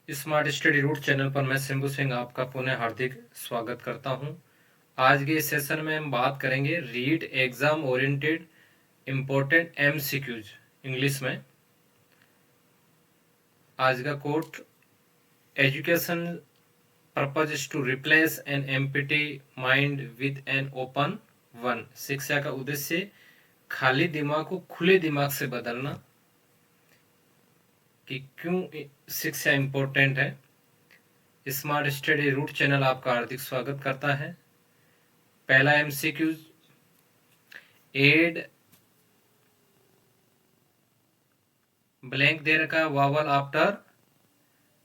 Smart study root channel पर मैं शंभू सिंह आपका पुनः हार्दिक स्वागत करता हूं। आज के इस सेशन में हम बात करेंगे read exam oriented important MCQs English में। आज का quote, education purpose is to replace an empty mind with an open one. शिक्षा का उद्देश्य खाली दिमाग को खुले दिमाग से बदलना। कि क्यों शिक्षा इम्पोर्टेंट है। स्मार्ट स्टडी रूट चैनल आपका हार्दिक स्वागत करता है। पहला एमसीक्यू, एड ब्लैंक दे रखा है, vowel after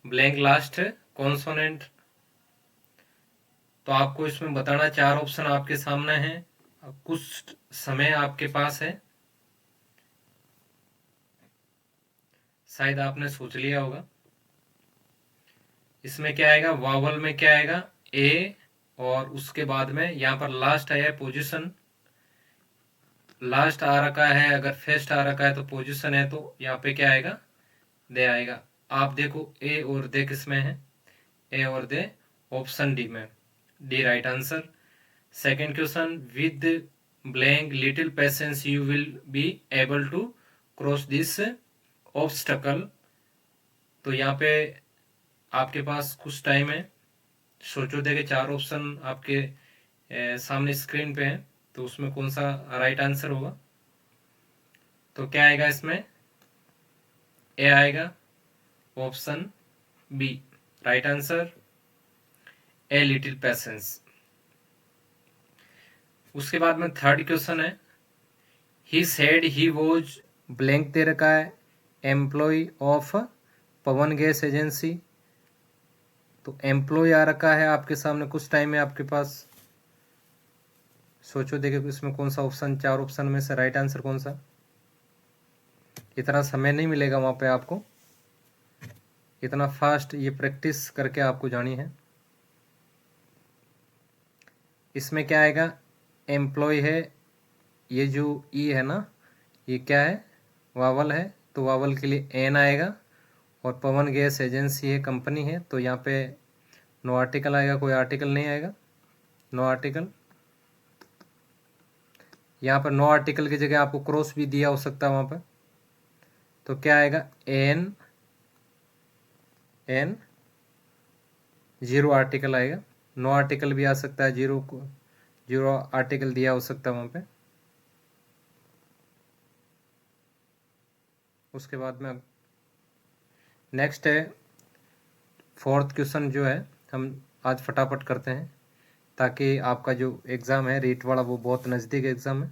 blank last consonant. तो आपको इसमें बताना, चार ऑप्शन आपके सामने हैं, कुछ समय आपके पास है, शायद आपने सोच लिया होगा। इसमें क्या आएगा, वावल में क्या आएगा, ए, और उसके बाद में यहाँ पर लास्ट आया पोजीशन, लास्ट आ रखा है, अगर फर्स्ट आ रखा है तो पोजीशन है, तो यहाँ पे क्या आएगा, दे आएगा। आप देखो ए और दे किसमें है, ए और दे ऑप्शन डी में, D right answer. Second question, with blank little patience you will be able to cross this obstacle. तो यहाँ पे आपके पास कुछ टाइम है, सोचो। देखे चार ऑप्शन आपके सामने स्क्रीन पे है, तो उसमें कौन सा राइट आंसर होगा। तो क्या आएगा इसमें, ए आएगा, option B right answer, a little patience. उसके बाद में थर्ड क्वेश्चन है, he said he was blank दे रखा है, employ of Pawan gas agency. तो एम्प्लॉय आ रखा है आपके सामने, कुछ टाइम है आपके पास, सोचो देखो इसमें कौन सा ऑप्शन, चार ऑप्शन में से राइट आंसर कौन सा। इतना समय नहीं मिलेगा वहाँ पे आपको, इतना फास्ट ये प्रैक्टिस करके आपको जानी है। इसमें क्या आएगा, एम्प्लॉय है, ये जो ई है ना, ये क्या है, वावल है, तो वावल के लिए एन आएगा। और पवन गैस एजेंसी है, कंपनी है, तो यहाँ पे नो आर्टिकल आएगा, कोई आर्टिकल नहीं आएगा, नो आर्टिकल। यहाँ पर नो आर्टिकल की जगह आपको क्रॉस भी दिया हो सकता है वहाँ पर, तो क्या आएगा, एन, एन, जीरो आर्टिकल आएगा। नो आर्टिकल भी आ सकता है, जीरो आर्टिकल दिया हो सकता है वहाँ पे। उसके बाद में नेक्स्ट है फोर्थ क्वेश्चन, जो है हम आज फटाफट करते हैं, ताकि आपका जो एग्ज़ाम है रीट वाला वो बहुत नज़दीक एग्ज़ाम है।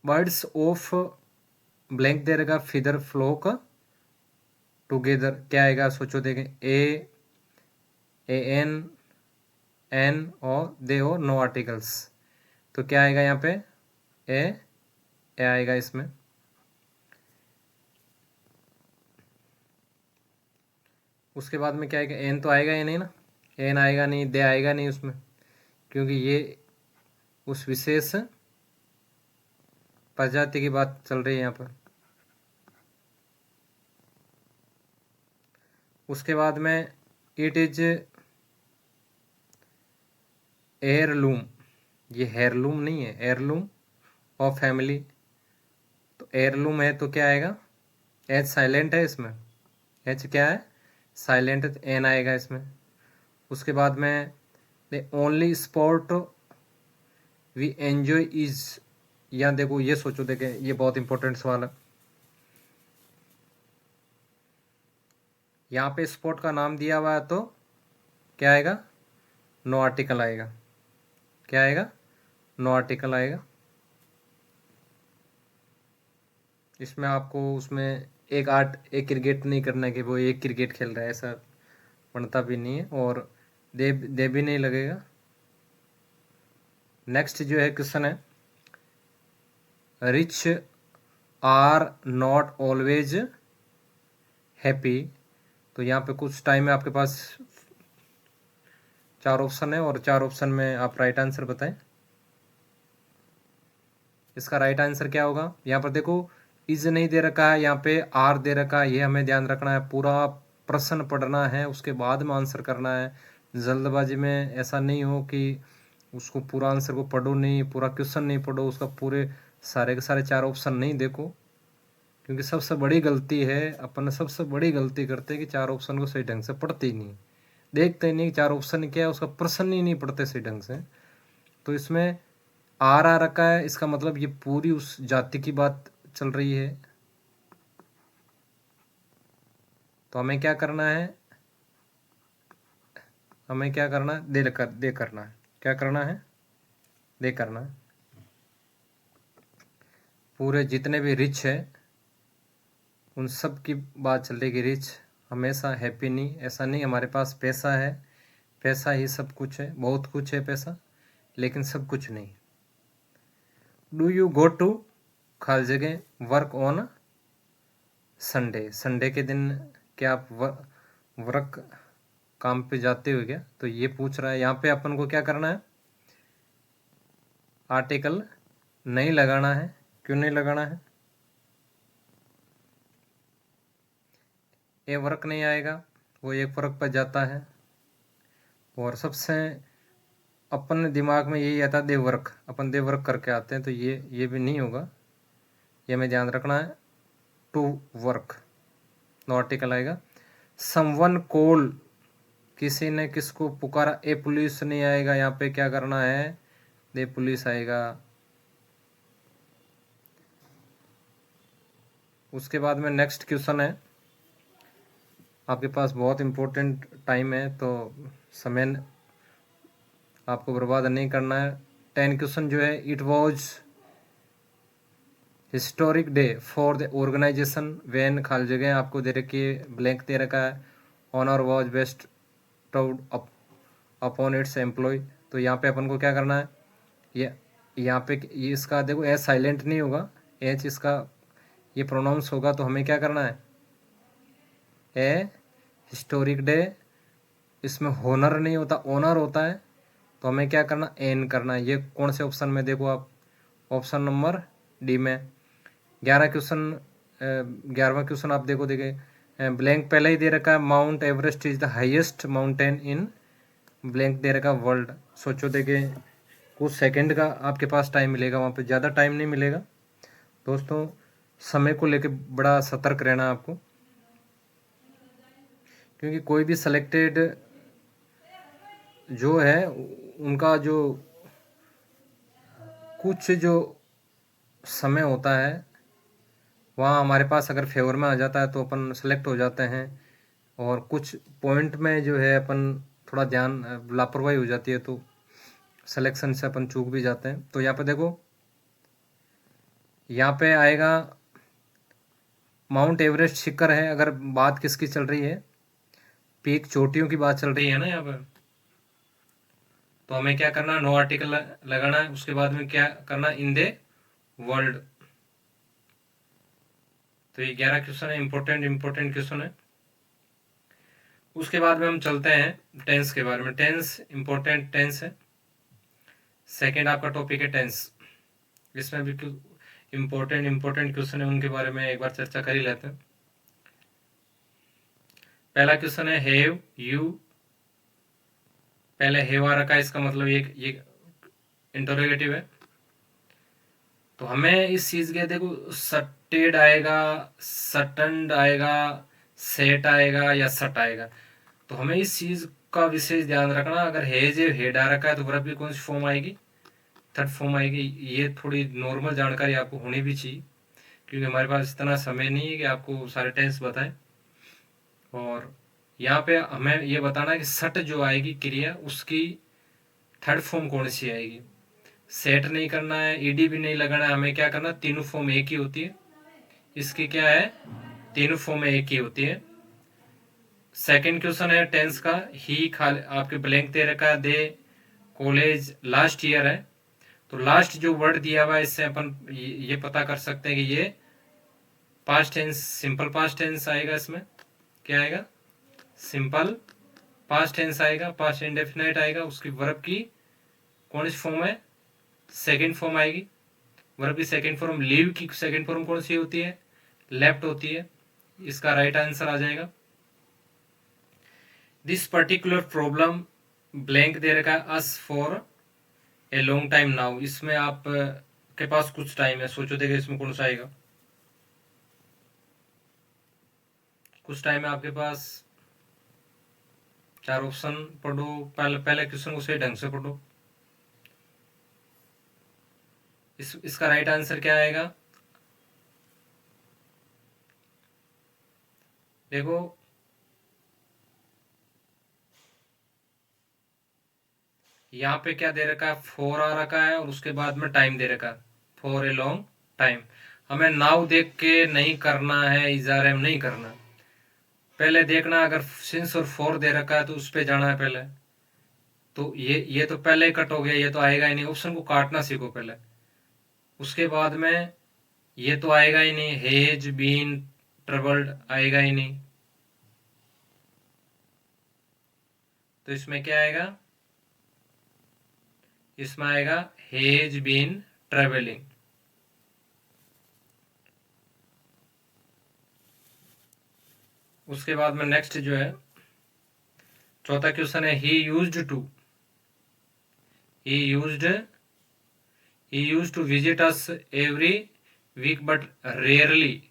वर्ड्स ऑफ ब्लैंक दे रहेगा, फिदर फ्लोक टुगेदर, क्या आएगा, सोचो देखें, ए, एन, एन और दे और नो आर्टिकल्स। तो क्या आएगा यहाँ पे, ए आएगा इसमें। उसके बाद में क्या आएगा, एन तो आएगा ही नहीं ना, एन आएगा नहीं, दे आएगा नहीं उसमें, क्योंकि ये उस विशेष प्रजाति की बात चल रही है यहाँ पर। उसके बाद में इट इज एयरलूम, ये हेयरलूम नहीं है, एयरलूम ऑफ फैमिली। तो एयरलूम है तो क्या आएगा, एच साइलेंट है इसमें, एच क्या है, साइलेंट है, तो एन आएगा इसमें। उसके बाद में the only sport we enjoy is, यहाँ देखो ये सोचो, देखें ये बहुत इंपॉर्टेंट सवाल है। यहाँ पे स्पोर्ट का नाम दिया हुआ है, तो क्या आएगा, नो आर्टिकल आएगा, क्या आएगा, नो आर्टिकल आएगा। इसमें आपको उसमें एक क्रिकेट नहीं करना है कि वो एक क्रिकेट खेल रहा है, ऐसा बनता भी नहीं है, और दे भी नहीं लगेगा। नेक्स्ट जो है क्वेश्चन है, rich are not always happy. तो यहाँ पे कुछ टाइम है आपके पास, चार ऑप्शन है, और चार ऑप्शन में आप राइट आंसर बताएं। इसका राइट आंसर क्या होगा, यहाँ पर देखो इज नहीं दे रखा है, यहाँ पे आर दे रखा है, ये हमें ध्यान रखना है। पूरा प्रश्न पढ़ना है, उसके बाद में आंसर करना है। जल्दबाजी में ऐसा नहीं हो कि उसको पूरा आंसर को पढ़ो नहीं, पूरा क्वेश्चन नहीं पढ़ो, उसका पूरे सारे के सारे 4 ऑप्शन नहीं देखो। क्योंकि सबसे बड़ी गलती है, अपन सबसे बड़ी गलती करते हैं कि 4 ऑप्शन को सही ढंग से पढ़ते ही नहीं, देखते ही नहीं 4 ऑप्शन क्या है, उसका प्रश्न ही नहीं पढ़ते सही ढंग से। तो इसमें आर आ रखा है, इसका मतलब ये पूरी उस जाति की बात चल रही है। तो हमें क्या करना है, हमें क्या करना है, दे करना है। क्या करना है, दे करना है। पूरे जितने भी रिच है उन सब की बात चल रही कि रिच हमेशा हैप्पी नहीं, ऐसा नहीं। हमारे पास पैसा है, पैसा ही सब कुछ है, बहुत कुछ है पैसा, लेकिन सब कुछ नहीं। डू यू गो टू खाली जगह वर्क ऑन संडे, संडे के दिन क्या आप वर्क काम पे जाते हो क्या? तो ये पूछ रहा है। यहाँ पे अपन को क्या करना है, आर्टिकल नहीं लगाना है। क्यों नहीं लगाना है? ए वर्क नहीं आएगा, वो एक वर्क पर जाता है। और सबसे अपन दिमाग में यही आता है they work, upon they work करके आते हैं, तो ये भी नहीं होगा, ये हमें ध्यान रखना है। टू वर्क, नो आर्टिकल आएगा। समवन कॉल, किसी ने किसको पुकारा। ए पुलिस नहीं आएगा, यहाँ पे क्या करना है, दे पुलिस आएगा। उसके बाद में नेक्स्ट क्वेश्चन है, आपके पास बहुत इम्पोर्टेंट टाइम है, तो समय आपको बर्बाद नहीं करना है। 10 क्वेश्चन जो है, it was historic day for the organization when, खाली जगह आपको दे रखी है, ब्लैंक दे रखा है। Honour was bestowed upon its employ. तो यहाँ पे अपन को क्या करना है, ये यहाँ पे ये इसका देखो एच साइलेंट नहीं होगा, एच इसका ये प्रोनाउंस होगा। तो हमें क्या करना है, ए हिस्टोरिक डे, इसमें होनर नहीं होता, ओनर होता है। तो हमें क्या करना, एन करना है। ये कौन से ऑप्शन में, देखो आप ऑप्शन नंबर डी में। 11वां क्वेश्चन आप देखो, ब्लैंक पहले ही दे रखा है, Mount Everest is the highest mountain in blank दे रखा वर्ल्ड। सोचो कुछ सेकंड का आपके पास टाइम मिलेगा, वहाँ पे ज़्यादा टाइम नहीं मिलेगा। दोस्तों समय को लेके बड़ा सतर्क रहना आपको, क्योंकि कोई भी सिलेक्टेड जो है उनका जो कुछ जो समय होता है वहाँ हमारे पास अगर फेवर में आ जाता है तो अपन सेलेक्ट हो जाते हैं, और कुछ पॉइंट में जो है अपन थोड़ा ध्यान लापरवाही हो जाती है तो सिलेक्शन से अपन चूक भी जाते हैं। तो यहाँ पे देखो, यहाँ पे आएगा माउंट एवरेस्ट शिखर है। अगर बात किसकी चल रही है, पीक चोटियों की बात चल रही है ना यहाँ पर, तो हमें क्या करना, नो आर्टिकल लगाना है। उसके बाद में क्या करना, इन दे वर्ल्ड। तो ये 11 क्वेश्चन है, इंपॉर्टेंट क्वेश्चन है। उसके बाद में हम चलते हैं टेंस के बारे में। टेंस इंपॉर्टेंट टेंस है, सेकंड आपका टॉपिक है टेंस। इसमें भी इंपॉर्टेंट क्वेश्चन है, उनके बारे में एक बार चर्चा कर ही लेते हैं। पहला क्वेश्चन है हैव यू, पहले हैव आ रखा है, इसका मतलब ये इंटरोगेटिव है। तो हमें इस चीज के देखो सटेड आएगा, सटन्ड आएगा, सेट आएगा या सट आएगा। तो हमें इस चीज का विशेष ध्यान रखना। अगर हेज हेड आ रखा है तो वर्ब की कौन सी फॉर्म आएगी, थर्ड फॉर्म आएगी। ये थोड़ी नॉर्मल जानकारी आपको होनी भी चाहिए, क्योंकि हमारे पास इतना समय नहीं है कि आपको सारे टेंस बताएं। और यहाँ पे हमें ये बताना है कि सट जो आएगी क्रिया, उसकी थर्ड फॉर्म कौन सी आएगी। सेट नहीं करना है, ईडी भी नहीं लगाना है, हमें क्या करना, तीनों फॉर्म एक ही होती है। इसकी क्या है, तीनों फॉर्म एक ही होती है। सेकंड क्वेश्चन है टेंस का, ही खाली आपके ब्लैंक दे रखा है, दे कॉलेज लास्ट ईयर है। तो लास्ट जो वर्ड दिया हुआ है, इससे अपन ये पता कर सकते हैं कि ये past tense, simple past tense आएगा। इसमें क्या आएगा, सिंपल पास्ट टेंस आएगा, पास्ट इंडेफिनाइट आएगा। उसकी वर्ब की कौन सी फॉर्म है, सेकंड फॉर्म आएगी। वर्ब की सेकंड फॉर्म, लीव की सेकंड फॉर्म कौन सी होती है? लेफ्ट होती है। इसका राइट आंसर आ जाएगा। दिस पर्टिकुलर प्रॉब्लम ब्लैंक दे रखा है us for a long time now. इसमें आप के पास कुछ टाइम है, सोचो देखिए इसमें कौन सा आएगा। कुछ टाइम है आपके पास, 4 ऑप्शन पढ़ो। पहले क्वेश्चन को सही ढंग से पढ़ो। इसका राइट आंसर क्या आएगा? देखो यहाँ पे क्या दे रखा है, 4 आ रखा है और उसके बाद में टाइम दे रखा है फॉर ए लॉन्ग टाइम। हमें नाउ देख के नहीं करना है, इजारे में नहीं करना। पहले देखना, अगर सिंस और फॉर दे रखा है तो उस पर जाना है पहले। तो ये तो पहले ही कट हो गया, ये तो आएगा ही नहीं। ऑप्शन को काटना सीखो पहले, उसके बाद में ये तो आएगा ही नहीं। हेज बीन ट्रबल्ड आएगा ही नहीं। तो इसमें क्या आएगा? इसमें आएगा हेज बीन ट्रेवलिंग। उसके बाद में नेक्स्ट जो है चौथा क्वेश्चन है, he used to visit us every week but rarely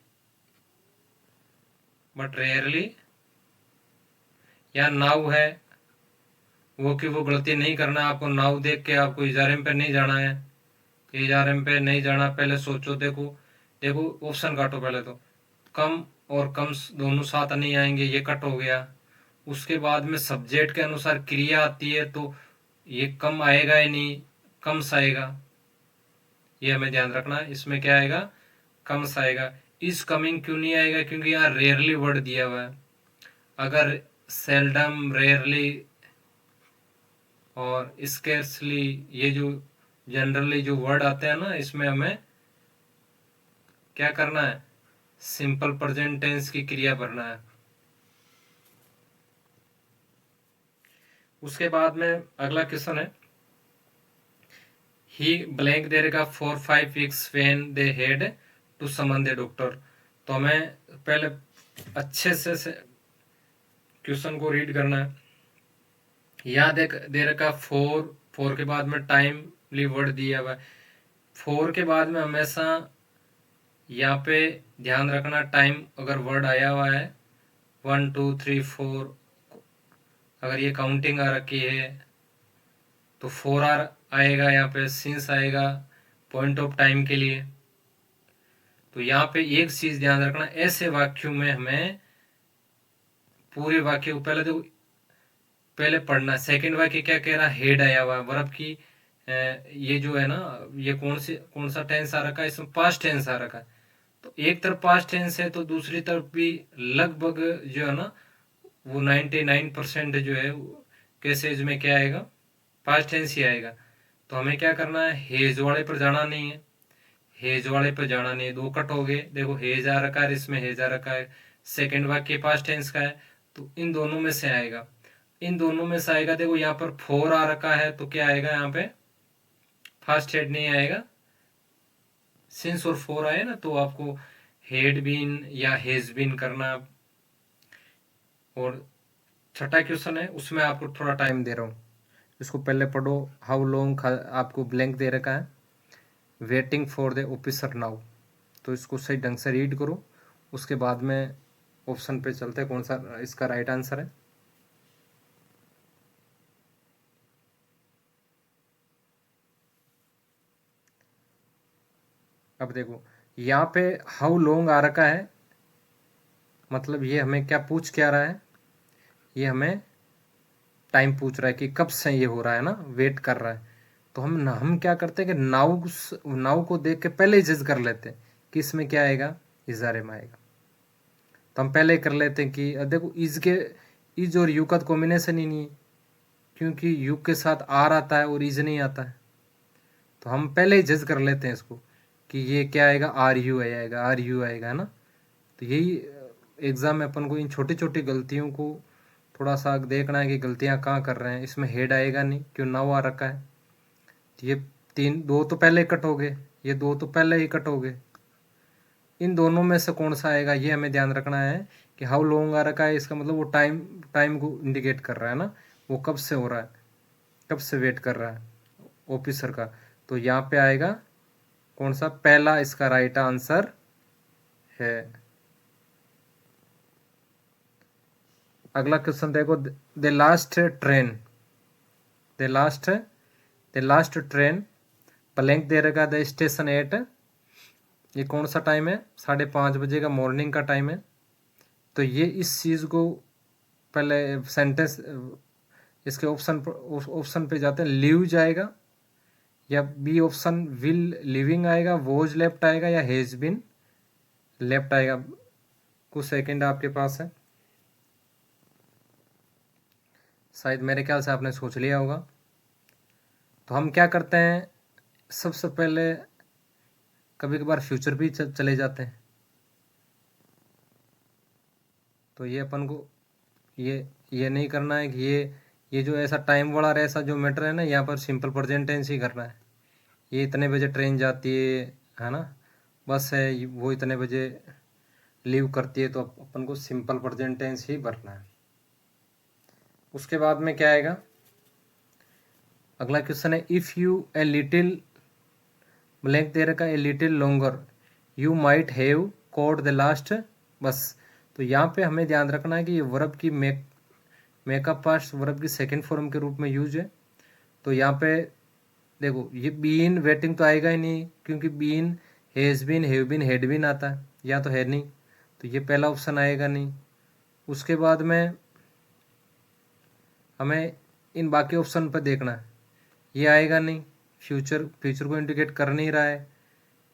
या नाउ है वो कि वो गलती नहीं करना। आपको नाउ देख के आपको इजारम पे नहीं जाना है, इजारम पे नहीं जाना। पहले सोचो, देखो ऑप्शन काटो पहले। तो कम और कम दोनों साथ नहीं आएंगे, ये कट हो गया। उसके बाद में सब्जेक्ट के अनुसार क्रिया आती है तो ये कम आएगा ही नहीं, कम सा आएगा। ये हमें ध्यान रखना है। इसमें क्या आएगा? कम सा आएगा। इज कमिंग क्यों नहीं आएगा? क्योंकि यहाँ रेयरली वर्ड दिया हुआ है। अगर सेल्डम, रेयरली और स्केर्सली, ये जो जनरली जो वर्ड आते हैं ना, इसमें हमें क्या करना है? सिंपल प्रेजेंट टेंस की क्रिया भरना है। उसके बाद में अगला क्वेश्चन है, ही ब्लैंक दे रखा 4-5 weeks when they had to summon the doctor. तो हमें पहले अच्छे से क्वेश्चन को रीड करना है। यहाँ दे रखा 4 के बाद में टाइमली वर्ड दिया हुआ है। 4 के बाद में हमेशा यहाँ पे ध्यान रखना, टाइम अगर वर्ड आया हुआ है 1 2 3 4, अगर ये काउंटिंग आ रखी है तो 4 आएगा। यहाँ पे सिंस आएगा पॉइंट ऑफ टाइम के लिए। तो यहाँ पे एक चीज ध्यान रखना, ऐसे वाक्यों में हमें पूरे वाक्य को पहले पढ़ना। सेकंड वाक्य क्या कह रहा है? हेड आया हुआ है वर्ब की। ये जो है ना, ये कौन सा टेंस आ रखा है? इसमें पास्ट टेंस आ रखा है। तो एक तरफ पास्ट टेंस है तो दूसरी तरफ भी लगभग जो है ना वो 99% जो है केसेज में क्या आएगा? पास्ट टेंस ही आएगा। तो हमें क्या करना है? हेज वाले पर जाना नहीं है, हेज वाले पर जाना नहीं है। 2 कट हो गए। देखो हेज आ रखा है, इसमें हेज आ रखा है, सेकंड वाक्य पास्ट टेंस का है। तो इन दोनों में से आएगा, इन दोनों में से आएगा। देखो यहाँ पर 4 आ रखा है तो क्या आएगा? यहाँ पे फर्स्ट हेड नहीं आएगा। सिंस और 4 आए ना तो आपको हेड बीन या हेज बीन करना। और छठा क्वेश्चन है, उसमें आपको थोड़ा टाइम दे रहा हूँ, इसको पहले पढ़ो। हाउ लॉन्ग आपको ब्लैंक दे रखा है, waiting for the officer now. तो इसको सही ढंग से रीड करो, उसके बाद में ऑप्शन पे चलते हैं कौन सा इसका राइट आंसर है। अब देखो यहाँ पे हाउ लॉन्ग आ रखा है, मतलब ये हमें क्या पूछ क्या रहा है? ये हमें टाइम पूछ रहा है कि कब से ये हो रहा है ना, वेट कर रहा है। तो हम क्या करते हैं कि नाउ को देख के पहले ही जज कर लेते हैं कि इसमें क्या आएगा? इजारे में आएगा। तो हम पहले ही कर लेते हैं कि देखो इज और यू का तो कॉम्बिनेशन ही नहीं है, क्योंकि यू के साथ आर आता है और इज नहीं आता है। तो हम पहले ही जज कर लेते हैं इसको कि ये क्या आएगा? आर यू आएगा, है ना। तो यही एग्ज़ाम में अपन को इन छोटी छोटी गलतियों को थोड़ा सा देखना है कि गलतियां कहाँ कर रहे हैं। इसमें हेड आएगा नहीं, क्यों नाउ आ रखा है। तो ये 2 तो पहले कट हो गए, ये दो तो पहले ही कट हो गए। इन दोनों में से कौन सा आएगा ये हमें ध्यान रखना है कि हाउ लॉन्ग आ रखा है, इसका मतलब वो टाइम को इंडिकेट कर रहा है ना, वो कब से हो रहा है, कब से वेट कर रहा है ऑफिसर का। तो यहाँ पे आएगा कौन सा, पहला इसका राइट आंसर है। अगला क्वेश्चन देखो, the last train, the last train blank दे रखा द स्टेशन एट, ये कौन सा टाइम है, 5:30 का मॉर्निंग का टाइम है। तो ये इस चीज़ को पहले सेंटेंस इसके ऑप्शन पे जाते हैं, लिव जाएगा या बी ऑप्शन विल लिविंग आएगा, वॉज लेफ्ट आएगा या हैज बीन लेफ्ट आएगा। कुछ सेकंड आपके पास है, शायद मेरे ख्याल से आपने सोच लिया होगा। तो हम क्या करते हैं, सबसे पहले कभी कभार फ्यूचर भी चले जाते हैं। तो ये अपन को ये नहीं करना है कि ये जो ऐसा टाइम वाला ऐसा जो मैटर है ना, यहाँ पर सिंपल प्रेजेंट टेंस ही करना है। ये इतने बजे ट्रेन जाती है ना, बस है वो इतने बजे लीव करती है, तो अपन को सिंपल प्रेजेंट टेंस ही भरना है। उसके बाद में क्या आएगा, अगला क्वेश्चन है, if you a little blank दे रखा, a little longer you might have caught the last bus. तो यहाँ पे हमें ध्यान रखना है कि ये वर्ब की मेकअप पास्ट वर्ब की सेकंड फॉर्म के रूप में यूज है। तो यहाँ पे देखो, ये बीन वेटिंग तो आएगा ही नहीं, क्योंकि been has been have been had been आता है, या तो है नहीं, तो ये पहला ऑप्शन आएगा नहीं। उसके बाद में हमें इन बाकी ऑप्शन पर देखना है, ये आएगा नहीं, फ्यूचर को इंडिकेट कर नहीं रहा है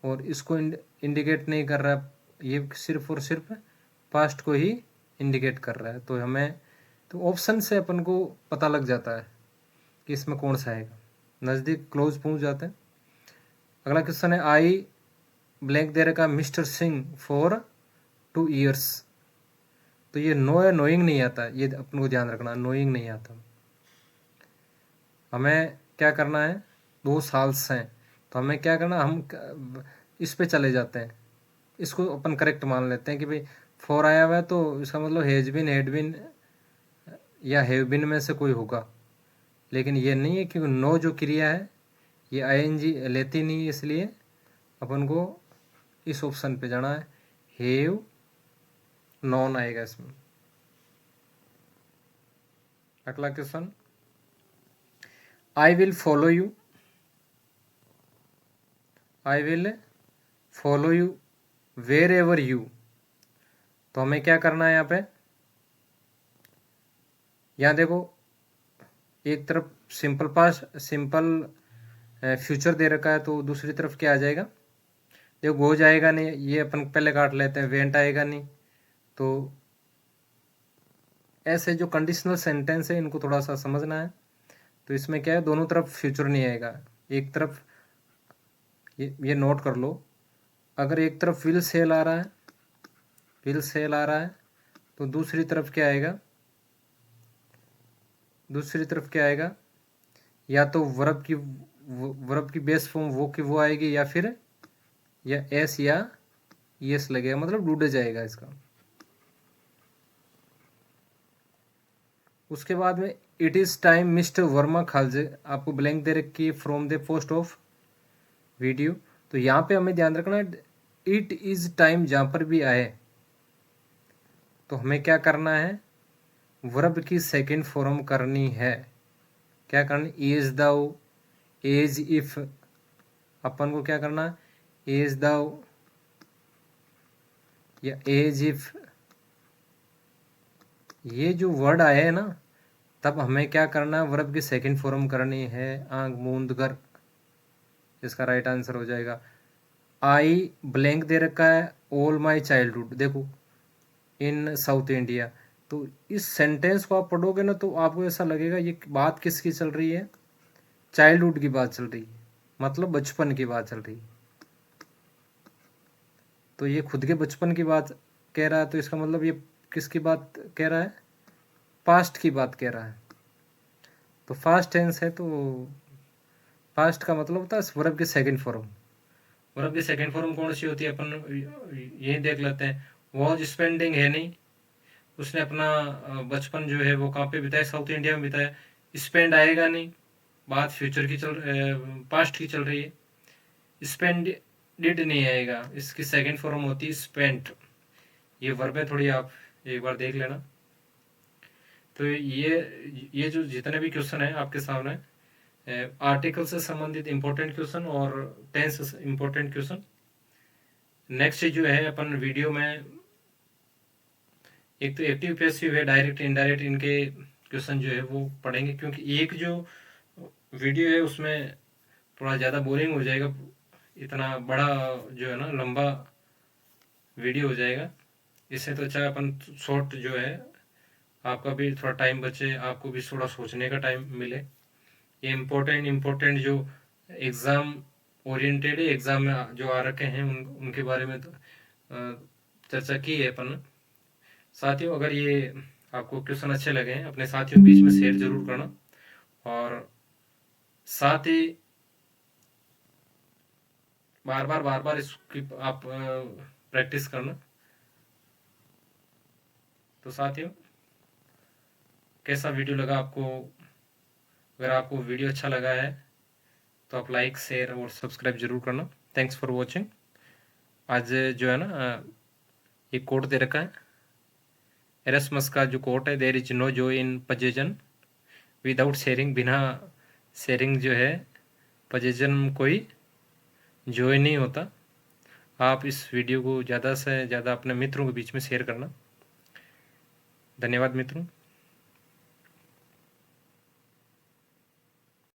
और इसको इंडिकेट नहीं कर रहा है, ये सिर्फ और सिर्फ पास्ट को ही इंडिकेट कर रहा है। तो हमें तो ऑप्शन से अपन को पता लग जाता है कि इसमें कौन सा आएगा, नज़दीक क्लोज पहुंच जाते हैं। अगला क्वेश्चन है, आई ब्लैंक दे रखा मिस्टर सिंह फॉर 2 years। तो ये नो या नोइंग नहीं आता, ये अपन को ध्यान रखना, नोइंग नहीं आता। हमें क्या करना है, 2 साल से हैं, तो हमें क्या करना, हम इस पे चले जाते हैं, इसको अपन करेक्ट मान लेते हैं कि भाई 4 आया हुआ है, तो इसका मतलब हैज बिन हेड बिन या हैव बिन में से कोई होगा। लेकिन ये नहीं है, क्योंकि नो जो क्रिया है ये आईएनजी लेती नहीं है, इसलिए अपन को इस ऑप्शन पे जाना है, हैव नॉन आएगा इसमें। अगला question, I will follow you, I will follow you wherever you. तो हमें क्या करना है यहाँ पे, यहाँ देखो एक तरफ सिंपल पास्ट सिंपल फ्यूचर दे रखा है, तो दूसरी तरफ क्या आ जाएगा, देखो गो जाएगा नहीं, ये अपन पहले काट लेते हैं, वेंट आएगा नहीं। तो ऐसे जो कंडीशनल सेंटेंस है इनको थोड़ा सा समझना है। तो इसमें क्या है, दोनों तरफ फ्यूचर नहीं आएगा, एक तरफ ये नोट कर लो, अगर एक तरफ विल सेल आ रहा है, विल सेल आ रहा है, तो दूसरी तरफ क्या आएगा, दूसरी तरफ क्या आएगा, या तो वर्ब की बेस फॉर्म वो की वो आएगी, या फिर या एस या यस लगेगा, मतलब डूडे जाएगा इसका। उसके बाद में it is time Mister Verma खालजे, आपको ब्लैंक दे रखी है from the post of video. तो यहाँ पे हमें ध्यान रखना है, इट इज़ टाइम जहाँ पर भी आए तो हमें क्या करना है, वर्ब की सेकंड फॉर्म करनी है। क्या करनी, इज दाउ, एज इफ, अपन को क्या करना, एज दाउ या एज इफ, ये जो वर्ड आए हैं ना, तब हमें क्या करना है, वर्ब की सेकंड फॉर्म करनी है, आंख मूंद कर, इसका राइट आंसर हो जाएगा। आई ब्लैंक दे रखा है ऑल माई चाइल्डहुड, देखो इन साउथ इंडिया। तो इस सेंटेंस को आप पढ़ोगे ना, तो आपको ऐसा लगेगा ये बात किसकी चल रही है, चाइल्डहुड की बात चल रही है, मतलब बचपन की बात चल रही है। तो ये खुद के बचपन की बात कह रहा है, तो इसका मतलब ये किसकी बात कह रहा है, पास्ट की बात कह रहा है। तो फास्ट टेंस है, तो पास्ट का मतलब होता है वर्ब की सेकंड फॉर्म। वर्ब की सेकंड फॉर्म कौन सी होती है, अपन यही देख लेते हैं। वॉज स्पेंडिंग है नहीं, उसने अपना बचपन जो है वो कहाँ पे बिताया, साउथ इंडिया में बिताया। स्पेंड आएगा नहीं, बात फ्यूचर की पास्ट की चल रही है। स्पेंड डिड नहीं आएगा, इसकी सेकंड फॉर्म होती है स्पेंट। ये वर्ब है, थोड़ी आप एक बार देख लेना। तो ये जो जितने भी क्वेश्चन है आपके सामने, आर्टिकल से संबंधित इंपॉर्टेंट क्वेश्चन और टेंस से इंपॉर्टेंट क्वेश्चन। नेक्स्ट जो है अपन वीडियो में, एक तो एक्टिव पैसिव है, डायरेक्ट इनडायरेक्ट, इनके क्वेश्चन जो है वो पढ़ेंगे, क्योंकि एक जो वीडियो है उसमें थोड़ा ज़्यादा बोरिंग हो जाएगा, इतना बड़ा जो है ना लंबा वीडियो हो जाएगा। इससे तो अच्छा अपन शॉर्ट जो है, आपका भी थोड़ा टाइम बचे, आपको भी थोड़ा सोचने का टाइम मिले। ये इम्पोर्टेंट जो एग्ज़ाम ओरिएंटेड एग्ज़ाम में जो आ रखे हैं उनके बारे में तो चर्चा की है अपन। साथियों, अगर ये आपको क्वेश्चन अच्छे लगे हैं, अपने साथियों के बीच में शेयर जरूर करना, और साथ ही बार बार इसकी आप प्रैक्टिस करना। तो साथियों, कैसा वीडियो लगा आपको? अगर आपको वीडियो अच्छा लगा है तो आप लाइक, शेयर और सब्सक्राइब जरूर करना। Thanks for watching. आज जो है ना एक कोट दे रखा है, एरस्मस का जो कोट है, there is no joy in possession without sharing. बिना शेयरिंग जो है पजेजन कोई जॉय नहीं होता। आप इस वीडियो को ज़्यादा से ज़्यादा अपने मित्रों के बीच में शेयर करना। धन्यवाद मित्रों।